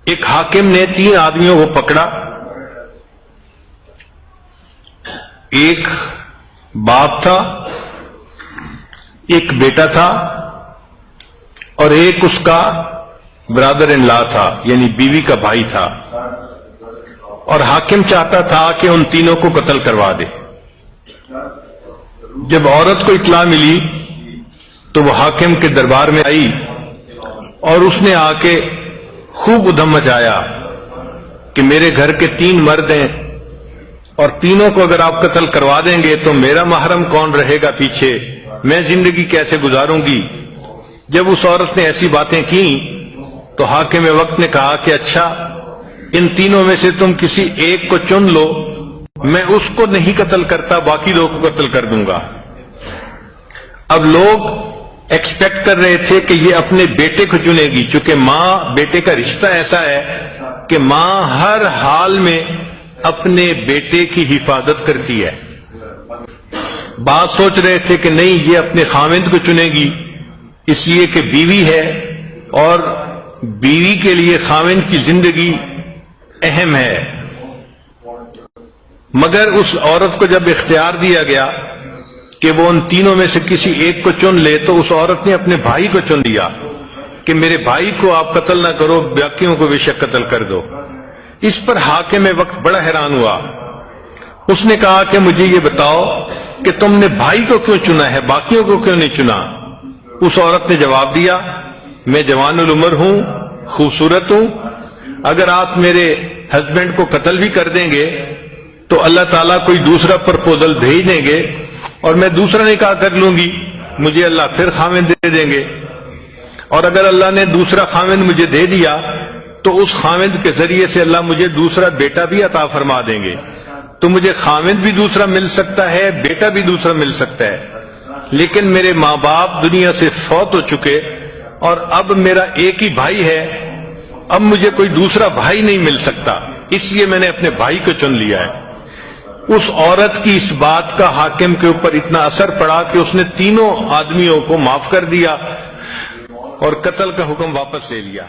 ایک حاکم نے 3 آدمیوں کو پکڑا، ایک باپ تھا، ایک بیٹا تھا، اور ایک اس کا برادر ان لا تھا، یعنی بیوی کا بھائی تھا، اور حاکم چاہتا تھا کہ ان تینوں کو قتل کروا دے۔ جب عورت کو اطلاع ملی تو وہ حاکم کے دربار میں آئی اور اس نے آ کے خوب ادھم مچایا کہ میرے گھر کے 3 مرد ہیں اور تینوں کو اگر آپ قتل کروا دیں گے تو میرا محرم کون رہے گا پیچھے، میں زندگی کیسے گزاروں گی۔ جب اس عورت نے ایسی باتیں کی تو حاکم وقت نے کہا کہ اچھا، ان تینوں میں سے تم کسی ایک کو چن لو، میں اس کو نہیں قتل کرتا، باقی 2 کو قتل کر دوں گا۔ اب لوگ ایکسپیکٹ کر رہے تھے کہ یہ اپنے بیٹے کو چنے گی، چونکہ ماں بیٹے کا رشتہ ایسا ہے کہ ماں ہر حال میں اپنے بیٹے کی حفاظت کرتی ہے۔ بعض سوچ رہے تھے کہ نہیں، یہ اپنے خاوند کو چنے گی اس لیے کہ بیوی ہے اور بیوی کے لیے خاوند کی زندگی اہم ہے۔ مگر اس عورت کو جب اختیار دیا گیا کہ وہ ان تینوں میں سے کسی ایک کو چن لے تو اس عورت نے اپنے بھائی کو چن لیا کہ میرے بھائی کو آپ قتل نہ کرو، باقیوں کو بے شک قتل کر دو۔ اس پر حاکم وقت بڑا حیران ہوا۔ اس نے کہا کہ مجھے یہ بتاؤ کہ تم نے بھائی کو کیوں چنا ہے، باقیوں کو کیوں نہیں چنا؟ اس عورت نے جواب دیا، میں جوان العمر ہوں، خوبصورت ہوں، اگر آپ میرے ہسبینڈ کو قتل بھی کر دیں گے تو اللہ تعالیٰ کوئی دوسرا پرپوزل بھیج دیں گے اور میں دوسرا نکاح کر لوں گی، مجھے اللہ پھر خاوند دے دیں گے، اور اگر اللہ نے دوسرا خاوند مجھے دے دیا تو اس خاوند کے ذریعے سے اللہ مجھے دوسرا بیٹا بھی عطا فرما دیں گے، تو مجھے خاوند بھی دوسرا مل سکتا ہے، بیٹا بھی دوسرا مل سکتا ہے۔ لیکن میرے ماں باپ دنیا سے فوت ہو چکے اور اب میرا ایک ہی بھائی ہے، اب مجھے کوئی دوسرا بھائی نہیں مل سکتا، اس لیے میں نے اپنے بھائی کو چن لیا ہے۔ اس عورت کی اس بات کا حاکم کے اوپر اتنا اثر پڑا کہ اس نے تینوں آدمیوں کو معاف کر دیا اور قتل کا حکم واپس لے لیا۔